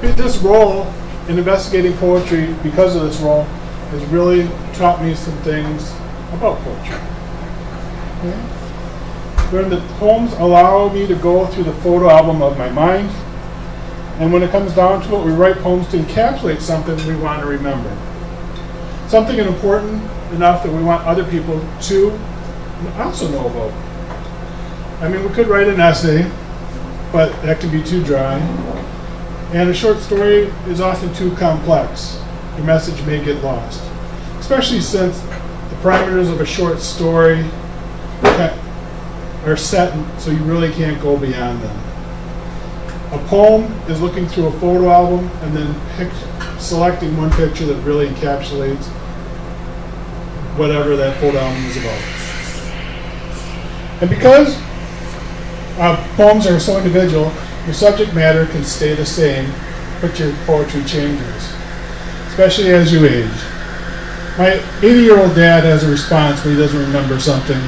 This role in investigating poetry, because of this role, has really taught me some things about poetry. Learn that poems allow me to go through the photo album of my mind, and when it comes down to it, we write poems to encapsulate something we want to remember. Something important enough that we want other people to also know about. I mean, we could write an essay, but that can be too dry. And a short story is often too complex. Your message may get lost, especially since the parameters of a short story are set, so you really can't go beyond them. A poem is looking through a photo album and then selecting one picture that really encapsulates whatever that photo album is about. And because poems are so individual, your subject matter can stay the same, but your poetry changes, especially as you age. My 80-year-old dad has a response when he doesn't remember something.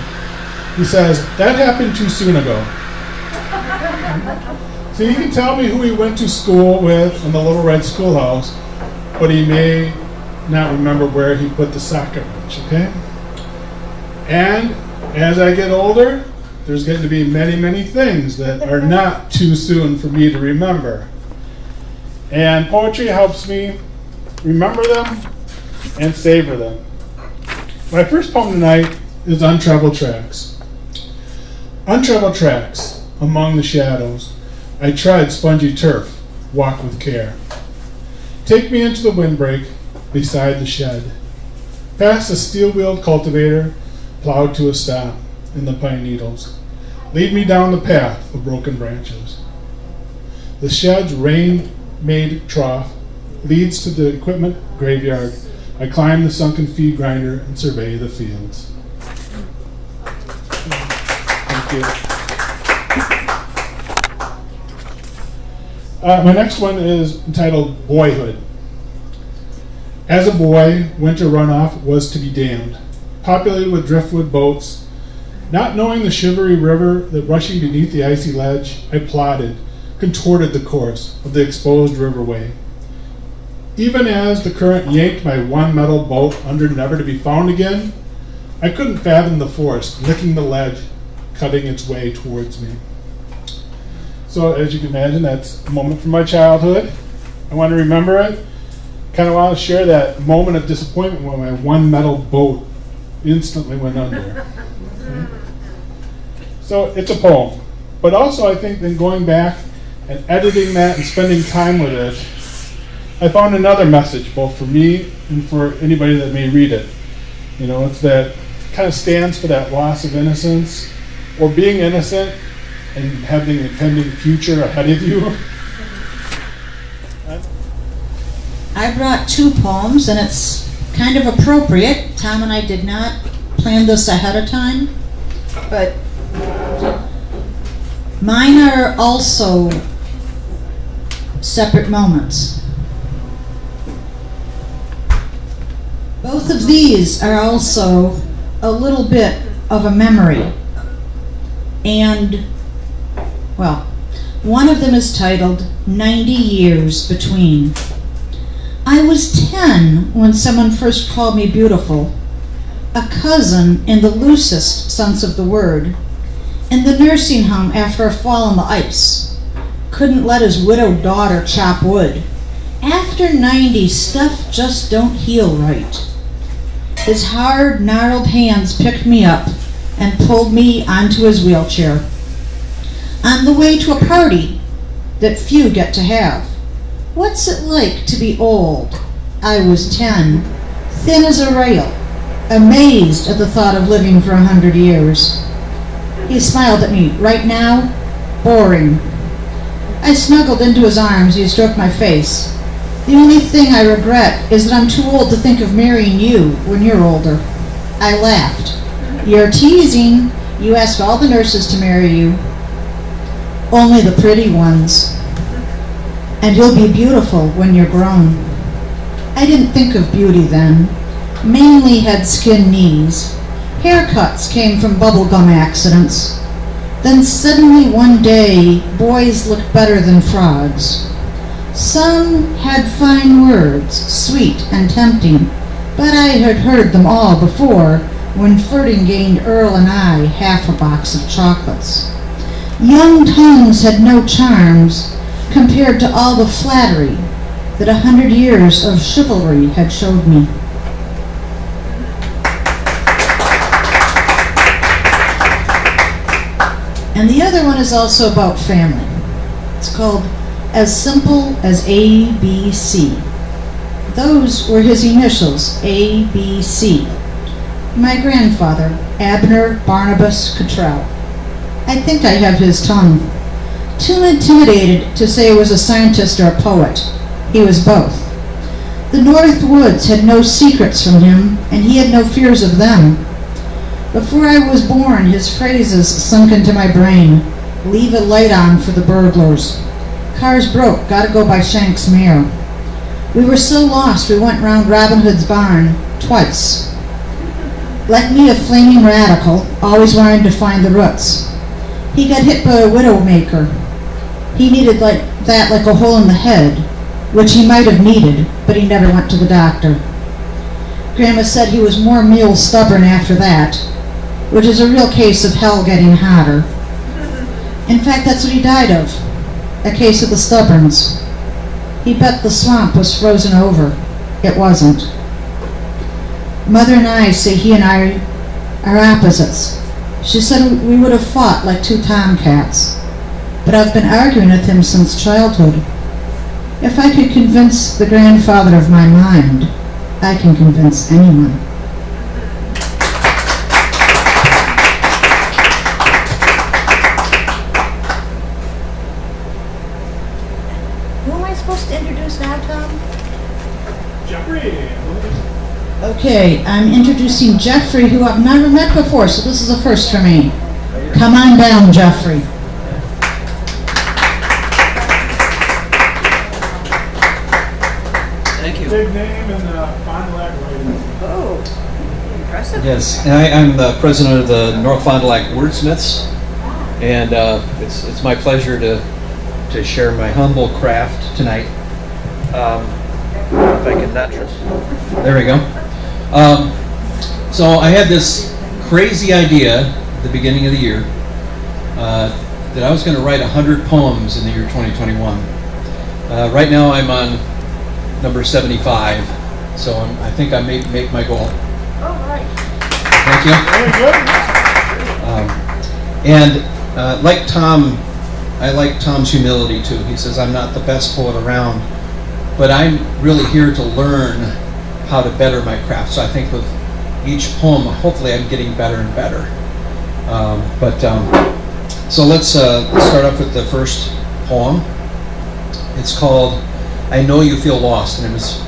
He says, "That happened too soon ago." So he can tell me who he went to school with in the Little Red Schoolhouse, but he may not remember where he put the socket wrench, okay? And as I get older, there's going to be many, many things that are not too soon for me to remember. And poetry helps me remember them and savor them. My first poem tonight is Untraveled Tracks. Untraveled tracks, among the shadows, I tread spongy turf, walk with care. Take me into the windbreak beside the shed, past a steel-wheeled cultivator, plowed to a stop in the pine needles. Lead me down the path of broken branches. The shed's rain-made trough leads to the equipment graveyard. I climb the sunken feed grinder and survey the fields. Thank you. My next one is entitled Boyhood. As a boy, winter runoff was to be damned, populated with driftwood boats. Not knowing the shivery river that rushing beneath the icy ledge, I plodded, contorted the course of the exposed riverway. Even as the current yanked my one metal boat under never to be found again, I couldn't fathom the force licking the ledge, cutting its way towards me. So as you can imagine, that's a moment from my childhood. I want to remember it. Kind of want to share that moment of disappointment when my one metal boat instantly went under. Okay? So it's a poem. But also I think then going back and editing that and spending time with it, I found another message both for me and for anybody that may read it. You know, it's that kind of stands for that loss of innocence or being innocent and having an impending future ahead of you. I brought two poems, and it's kind of appropriate. Tom and I did not plan this ahead of time, but mine are also separate moments. Both of these are also a little bit of a memory. And, well, one of them is titled 90 Years Between. I was 10 when someone first called me beautiful, a cousin in the loosest sense of the word, in the nursing home after a fall on the ice. Couldn't let his widowed daughter chop wood. After 90, stuff just don't heal right. His hard, gnarled hands picked me up and pulled me onto his wheelchair. On the way to a party that few get to have. What's it like to be old? I was 10, thin as a rail, amazed at the thought of living for 100 years. He smiled at me. Right now, boring. I snuggled into his arms. He stroked my face. The only thing I regret is that I'm too old to think of marrying you when you're older. I laughed. You're teasing. You asked all the nurses to marry you. Only the pretty ones. And you'll be beautiful when you're grown. I didn't think of beauty then. Mainly had skin knees. Haircuts came from bubblegum accidents. Then suddenly one day, boys looked better than frogs. Some had fine words, sweet and tempting, but I had heard them all before when flirting gained Earl and I half a box of chocolates. Young tongues had no charms compared to all the flattery that 100 years of chivalry had showed me. And the other one is also about family. It's called As Simple as ABC. Those were his initials, ABC. My grandfather, Abner Barnabas Cottrell. I think I have his tongue. Too intimidated to say he was a scientist or a poet. He was both. The North Woods had no secrets from him, and he had no fears of them. Before I was born, his phrases sunk into my brain. Leave a light on for the burglars. Cars broke, gotta go by Shank's mare. We were so lost we went round Robin Hood's barn twice. Like me, a flaming radical, always wanting to find the roots. He got hit by a widowmaker. He needed like a hole in the head, which he might have needed, but he never went to the doctor. Grandma said he was more mule stubborn after that, which is a real case of hell getting hotter. In fact, that's what he died of, a case of the stubborns. He bet the swamp was frozen over. It wasn't. Mother and I say he and I are opposites. She said we would have fought like two tomcats, but I've been arguing with him since childhood. If I could convince the grandfather of my mind, I can convince anyone. Who am I supposed to introduce now, Tom? Jeffrey. Okay, I'm introducing Jeffrey, who I've never met before, so this is a first for me. Come on down, Jeffrey. Thank you. Big name in the Fond du Lac writing. Oh, impressive. Yes, and I'm the president of the North Fond du Lac Wordsmiths, and it's my pleasure to share my humble craft tonight. If I can not just, there we go. So I had this crazy idea at the beginning of the year that I was going to write 100 poems in the year 2021. Right now I'm on number 75, so I think I may make my goal. All right. Thank you. Very good. And like Tom, I like Tom's humility too. He says, I'm not the best poet around, but I'm really here to learn how to better my craft. So I think with each poem, hopefully I'm getting better and better. So let's start off with the first poem. It's called I Know You Feel Lost, and it was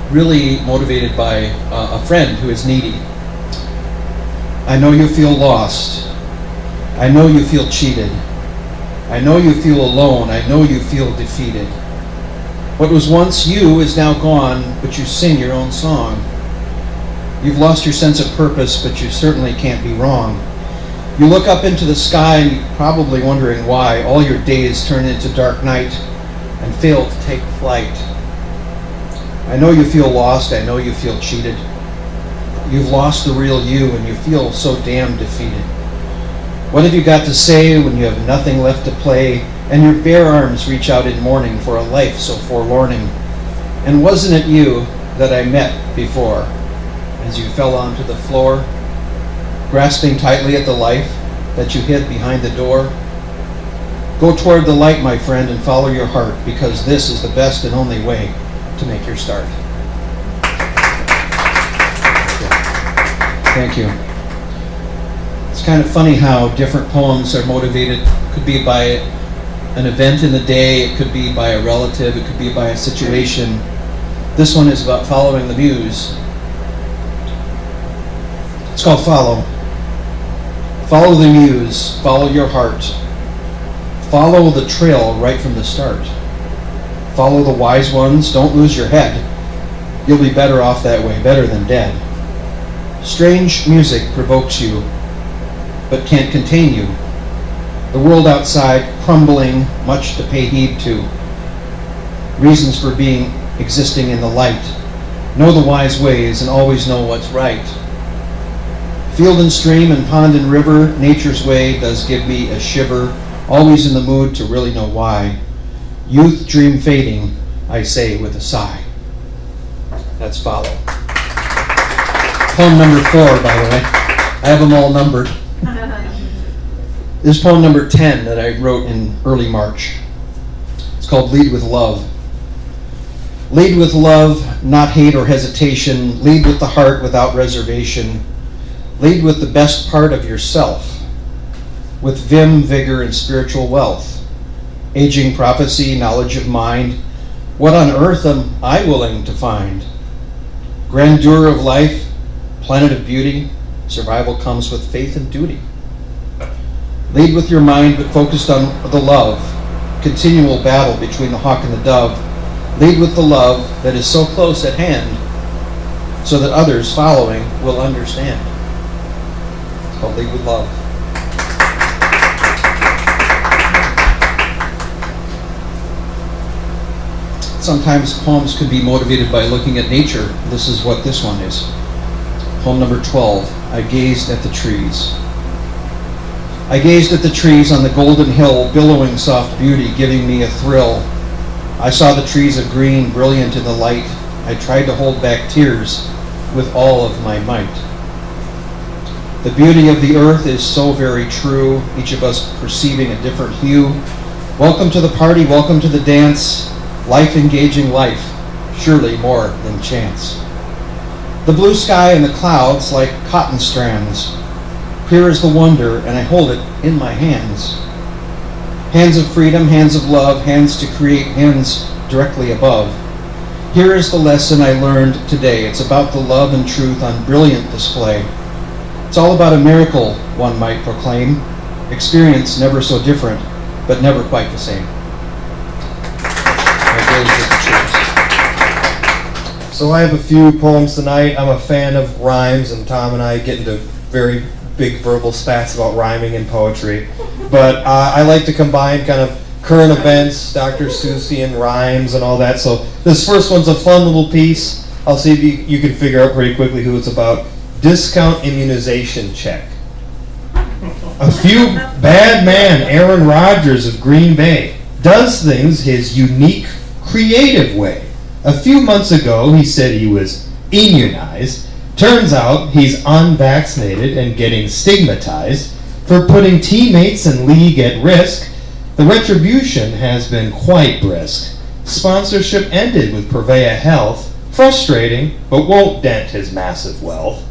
really motivated by a friend who is needy. I know you feel lost. I know you feel cheated. I know you feel alone. I know you feel defeated. What was once you is now gone, but you sing your own song. You've lost your sense of purpose, but you certainly can't be wrong. You look up into the sky, probably wondering why all your days turn into dark night and fail to take flight. I know you feel lost. I know you feel cheated. You've lost the real you, and you feel so damn defeated. What have you got to say when you have nothing left to play, and your bare arms reach out in mourning for a life so forlorning? And wasn't it you that I met before, as you fell onto the floor, grasping tightly at the life that you hid behind the door? Go toward the light, my friend, and follow your heart, because this is the best and only way to make your start. Thank you. It's kind of funny how different poems are motivated. It could be by an event in the day, it could be by a relative, it could be by a situation. This one is about following the muse. It's called Follow. Follow the muse, follow your heart. Follow the trail right from the start. Follow the wise ones, don't lose your head. You'll be better off that way, better than dead. Strange music provokes you, but can't contain you. The world outside crumbling, much to pay heed to. reasons for being existing in the light. Know the wise ways and always know what's right. Field and stream and pond and river, nature's way does give me a shiver, always in the mood to really know why. Youth dream fading, I say with a sigh. That's follow. Poem number 4, by the way. I have them all numbered. This is poem number 10 that I wrote in early March. It's called Lead with Love. Lead with love, not hate or hesitation. Lead with the heart without reservation. Lead with the best part of yourself, with vim, vigor, and spiritual wealth. Aging prophecy, knowledge of mind. What on earth am I willing to find? Grandeur of life, planet of beauty. Survival comes with faith and duty. Lead with your mind, but focused on the love. Continual battle between the hawk and the dove. Lead with the love that is so close at hand, so that others following will understand. It's called Lead with Love. Sometimes poems can be motivated by looking at nature. This is what this one is. Poem number 12, I gazed at the trees. I gazed at the trees on the golden hill, billowing soft beauty, giving me a thrill. I saw the trees of green, brilliant in the light. I tried to hold back tears with all of my might. The beauty of the earth is so very true, each of us perceiving a different hue. Welcome to the party, welcome to the dance. Life engaging life, surely more than chance. The blue sky and the clouds like cotton strands. Here is the wonder, and I hold it in my hands. Hands of freedom, hands of love, hands to create, hands directly above. Here is the lesson I learned today. It's about the love and truth on brilliant display. It's all about a miracle, one might proclaim. Experience never so different, but never quite the same. So I have a few poems tonight. I'm a fan of rhymes, and Tom and I get into very big verbal spats about rhyming and poetry. But I like to combine kind of current events, Dr. Seussian rhymes and all that. So this first one's a fun little piece. I'll see if you can figure out pretty quickly who it's about. Discount immunization check. A few bad man Aaron Rodgers of Green Bay does things his unique, creative way. A few months ago, he said he was immunized. Turns out he's unvaccinated and getting stigmatized for putting teammates and league at risk. The retribution has been quite brisk. Sponsorship ended with Purveya Health. Frustrating, but won't dent his massive wealth.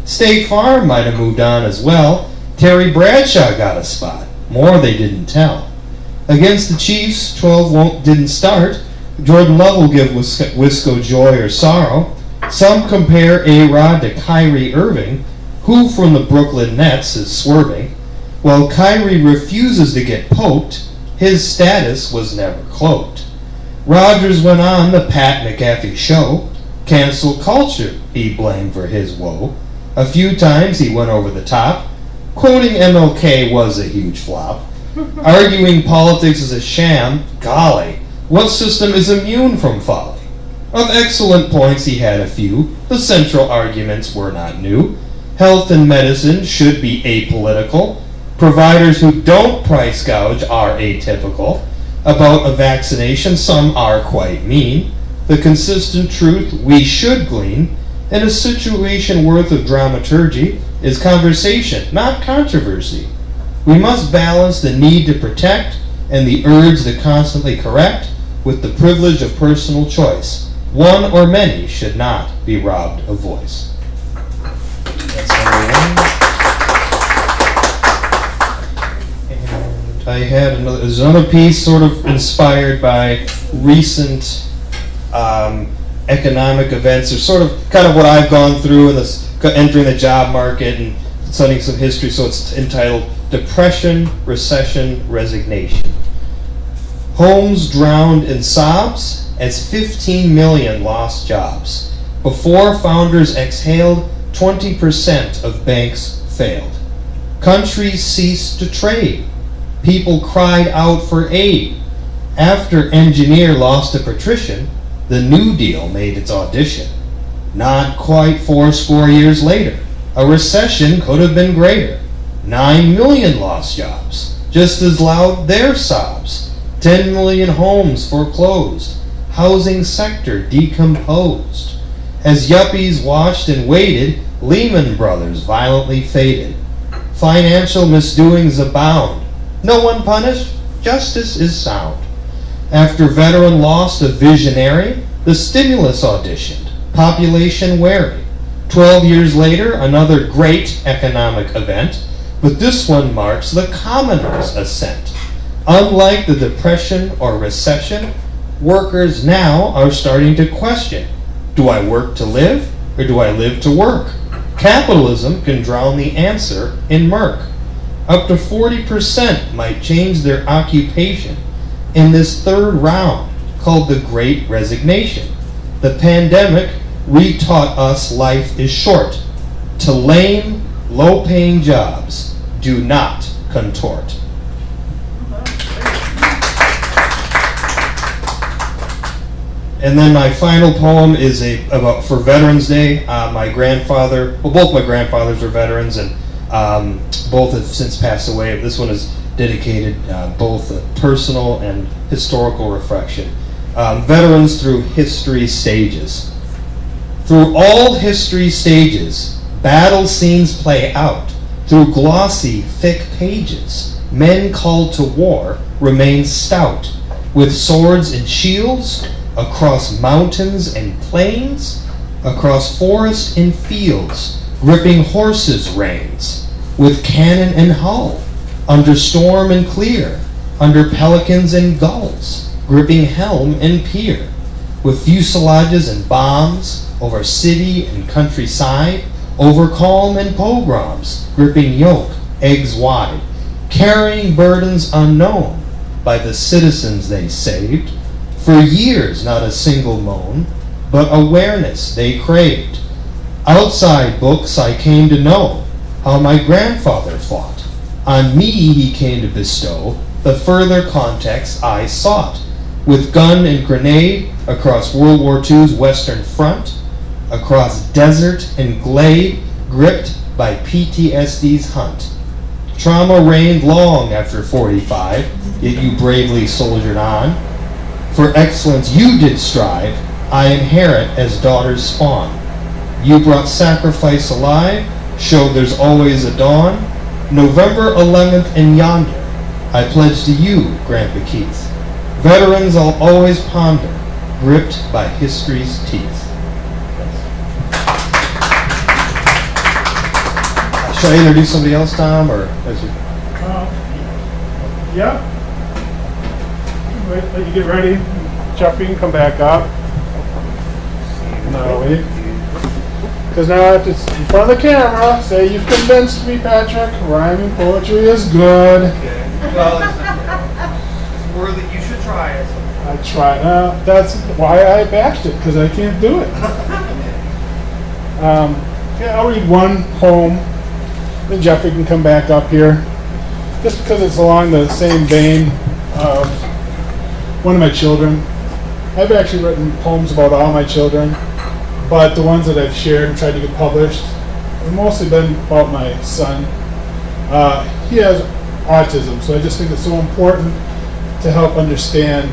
State Farm might have moved on as well. Terry Bradshaw got a spot. More they didn't tell. Against the Chiefs, 12 didn't start. Jordan Love will give Wisco joy or sorrow. Some compare A-Rod to Kyrie Irving, who from the Brooklyn Nets is swerving. While Kyrie refuses to get poked, his status was never cloaked. Rodgers went on the Pat McAfee show. Cancel culture he blamed for his woe. A few times he went over the top. Quoting MLK was a huge flop. Arguing politics is a sham, golly, what system is immune from folly? Of excellent points he had a few. The central arguments were not new. Health and medicine should be apolitical. Providers who don't price gouge are atypical. About a vaccination, some are quite mean. The consistent truth we should glean in a situation worth of dramaturgy is conversation, not controversy. We must balance the need to protect and the urge to constantly correct with the privilege of personal choice. One or many should not be robbed of voice. That's number one. And I had another piece sort of inspired by recent economic events, or sort of kind of what I've gone through in this entering the job market and studying some history. So it's entitled Depression, Recession, Resignation. Homes drowned in sobs as 15 million lost jobs. Before founders exhaled, 20% of banks failed. Countries ceased to trade. People cried out for aid. After engineer lost to patrician, the New Deal made its audition. Not quite 80 years later, a recession could have been greater. 9 million lost jobs, just as loud their sobs. 10 million homes foreclosed, housing sector decomposed. As yuppies watched and waited, Lehman Brothers violently faded. Financial misdoings abound. No one punished, justice is sound. After veteran lost a visionary, the stimulus auditioned, population wary. 12 years later, another great economic event, but this one marks the commoner's ascent. Unlike the Depression or recession, workers now are starting to question, do I work to live or do I live to work? Capitalism can drown the answer in murk. Up to 40% might change their occupation in this third round called the Great Resignation. The pandemic retaught us life is short. To lame, low-paying jobs, do not contort. And then my final poem is about for Veterans Day. My grandfather, well, both my grandfathers are veterans, and both have since passed away. This one is dedicated both a personal and historical reflection. Veterans through history stages. Through all history stages, battle scenes play out. Through glossy, thick pages, men called to war remain stout, with swords and shields, across mountains and plains, across forests and fields, gripping horses' reins, with cannon and hull, under storm and clear, under pelicans and gulls, gripping helm and pier, with fuselages and bombs, over city and countryside, over calm and pogroms, gripping yoke, eggs wide, carrying burdens unknown by the citizens they saved. For years not a single moan, but awareness they craved. Outside books I came to know how my grandfather fought. On me he came to bestow the further context I sought. With gun and grenade across World War II's Western Front, across desert and glade, gripped by PTSD's hunt. Trauma reigned long after 45, yet you bravely soldiered on. For excellence you did strive, I inherit as daughters spawn. You brought sacrifice alive, showed there's always a dawn. November 11th in yonder, I pledge to you, Grandpa Keith. Veterans I'll always ponder, gripped by history's teeth. Should I introduce somebody else, Tom, or as you? Yeah. Wait, let you get ready. Jeff, you can come back up. No, wait. Because now I have to, in front of the camera, say you've convinced me, Patrick. Rhyming poetry is good. Okay. Well, it's worthy. You should try it. I try. That's why I bashed it, because I can't do it. Yeah, I'll read one poem. Then Jeffrey can come back up here. Just because it's along the same vein of one of my children. I've actually written poems about all my children, but the ones that I've shared and tried to get published have mostly been about my son. He has autism, so I just think it's so important to help understand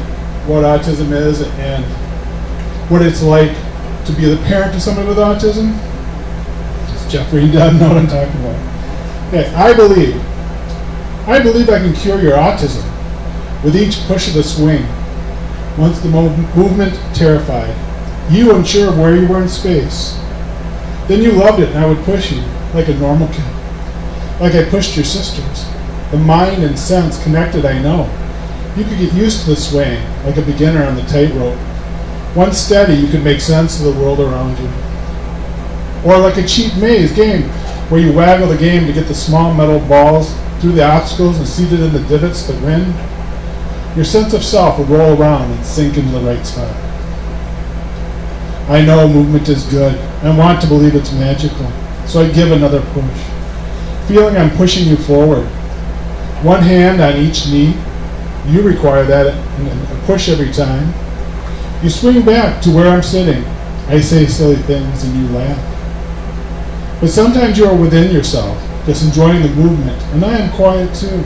what autism is and what it's like to be the parent of somebody with autism. It's Jeffrey, he doesn't know what I'm talking about. Okay, I believe I can cure your autism with each push of the swing. Once the movement terrified, you unsure of where you were in space. Then you loved it and I would push you like a normal kid. Like I pushed your sisters. The mind and sense connected, I know. You could get used to the swaying like a beginner on the tightrope. Once steady, you could make sense of the world around you. Or like a cheap maze game where you waggle the game to get the small metal balls through the obstacles and seated in the divots that win. Your sense of self will roll around and sink into the right spot. I know movement is good. I want to believe it's magical. So I give another push. Feeling I'm pushing you forward. One hand on each knee. You require that and a push every time. You swing back to where I'm sitting. I say silly things and you laugh. But sometimes you are within yourself, just enjoying the movement, and I am quiet too.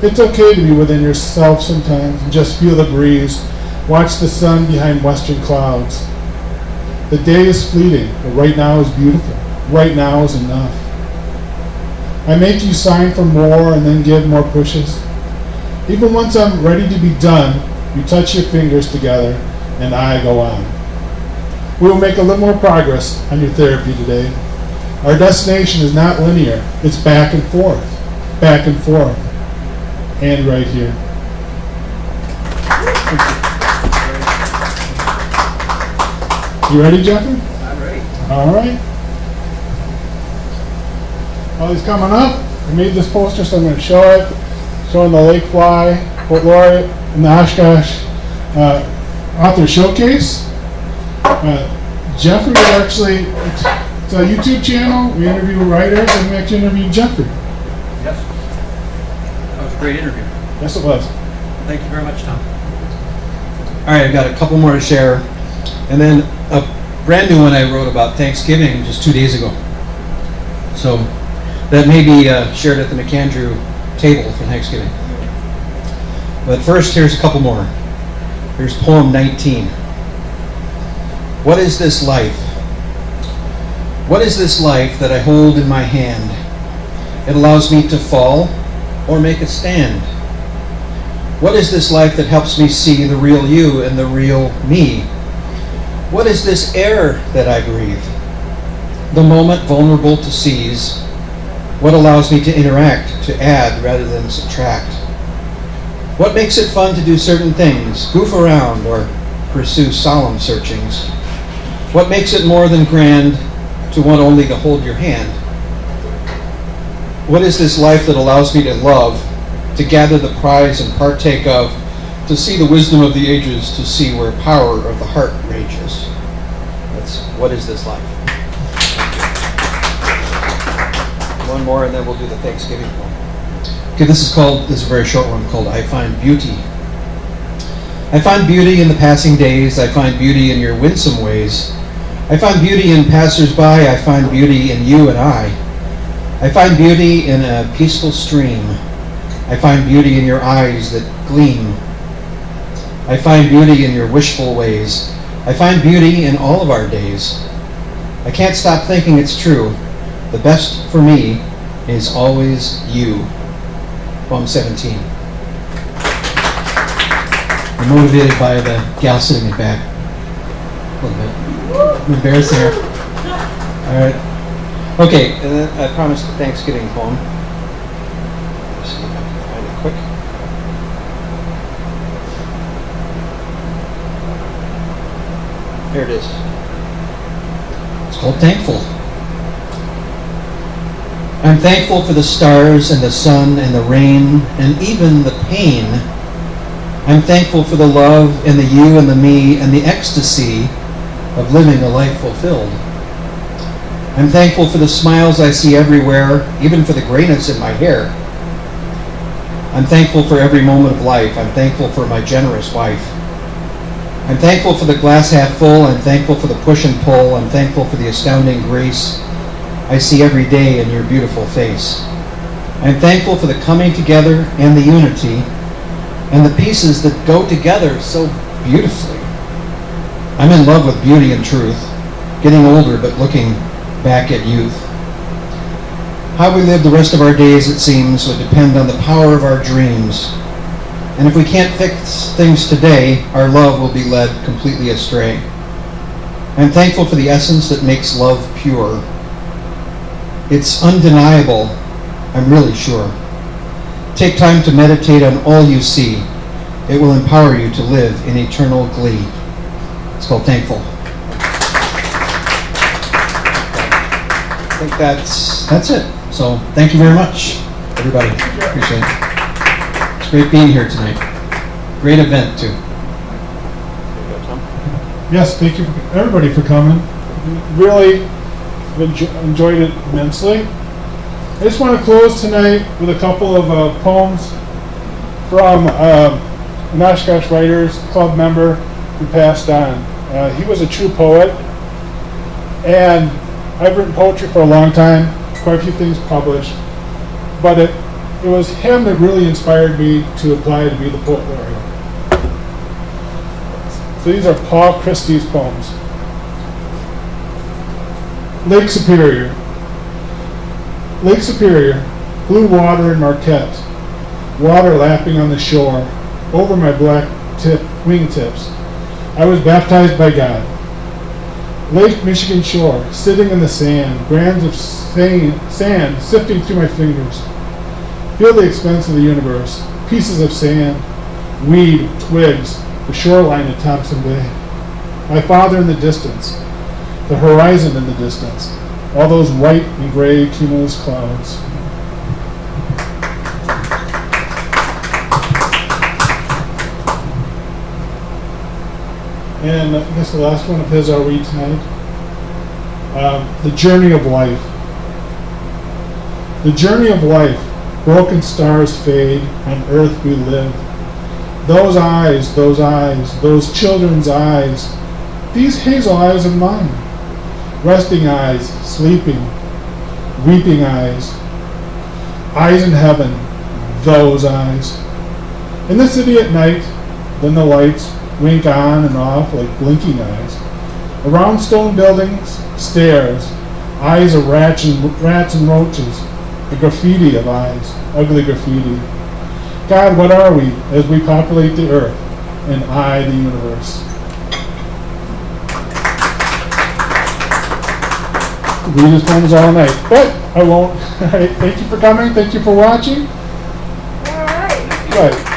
It's okay to be within yourself sometimes and just feel the breeze. Watch the sun behind western clouds. The day is fleeting, but right now is beautiful. Right now is enough. I make you sign for more and then give more pushes. Even once I'm ready to be done, you touch your fingers together and I go on. We will make a little more progress on your therapy today. Our destination is not linear. It's back and forth, and right here. You ready, Jeffrey? I'm ready. All right. Well, he's coming up. I made this poster, so I'm going to show it. Showing the Lake Fly, Poet Laureate, and the Oshkosh Author Showcase. Jeffrey actually, it's a YouTube channel. We interview writers, and we actually interviewed Jeffrey. Yes. That was a great interview. Yes, it was. Thank you very much, Tom. All right, I've got a couple more to share. And then a brand new one I wrote about Thanksgiving just 2 days ago. So that may be shared at the McAndrew table for Thanksgiving. But first, here's a couple more. Here's poem 19. What is this life? What is this life that I hold in my hand? It allows me to fall or make a stand. What is this life that helps me see the real you and the real me? What is this air that I breathe? The moment vulnerable to seize. What allows me to interact, to add rather than subtract? What makes it fun to do certain things, goof around or pursue solemn searchings? What makes it more than grand to want only to hold your hand? What is this life that allows me to love, to gather the prize and partake of, to see the wisdom of the ages, to see where power of the heart rages? That's what is this life? One more and then we'll do the Thanksgiving one. Okay, this is a very short one called I Find Beauty. I find beauty in the passing days. I find beauty in your winsome ways. I find beauty in passers-by. I find beauty in you and I. I find beauty in a peaceful stream. I find beauty in your eyes that gleam. I find beauty in your wishful ways. I find beauty in all of our days. I can't stop thinking it's true. The best for me is always you. Poem 17. I'm motivated by the gal sitting in the back. A little bit. I'm embarrassing her. All right. Okay, and then I promised a Thanksgiving poem. Let's see if I can find it quick. Here it is. It's called Thankful. I'm thankful for the stars and the sun and the rain and even the pain. I'm thankful for the love and the you and the me and the ecstasy of living a life fulfilled. I'm thankful for the smiles I see everywhere, even for the grayness in my hair. I'm thankful for every moment of life. I'm thankful for my generous wife. I'm thankful for the glass half full. I'm thankful for the push and pull. I'm thankful for the astounding grace I see every day in your beautiful face. I'm thankful for the coming together and the unity and the pieces that go together so beautifully. I'm in love with beauty and truth, getting older but looking back at youth. How we live the rest of our days, it seems, would depend on the power of our dreams. And if we can't fix things today, our love will be led completely astray. I'm thankful for the essence that makes love pure. It's undeniable, I'm really sure. Take time to meditate on all you see. It will empower you to live in eternal glee. It's called Thankful. I think that's it. So thank you very much, everybody. Appreciate it. It's great being here tonight. Great event too. Yes, thank you everybody for coming. Really enjoyed it immensely. I just want to close tonight with a couple of poems from an Oshkosh Writers Club member who passed on. He was a true poet, and I've written poetry for a long time, quite a few things published, but it was him that really inspired me to apply to be the Poet Laureate. So these are Paul Christie's poems. Lake Superior. Lake Superior, blue water in Marquette, water lapping on the shore, over my black wingtips. I was baptized by God. Lake Michigan shore, sitting in the sand, grains of sand sifting through my fingers. Feel the expanse of the universe, pieces of sand, weed, twigs, the shoreline of Thompson Bay. My father in the distance, the horizon in the distance, all those white and gray cumulus clouds. And I guess the last one of his I'll read tonight. The Journey of Life. The journey of life, broken stars fade, on earth we live. Those eyes, those children's eyes, these hazel eyes of mine. Resting eyes, sleeping, weeping eyes. Eyes in heaven, those eyes. In the city at night, then the lights wink on and off like blinking eyes. Around stone buildings, stairs, eyes of rats and roaches, a graffiti of eyes, ugly graffiti. God, what are we as we populate the earth and I the universe? Read his poems all night, but I won't. All right, thank you for coming. Thank you for watching. All right. Good.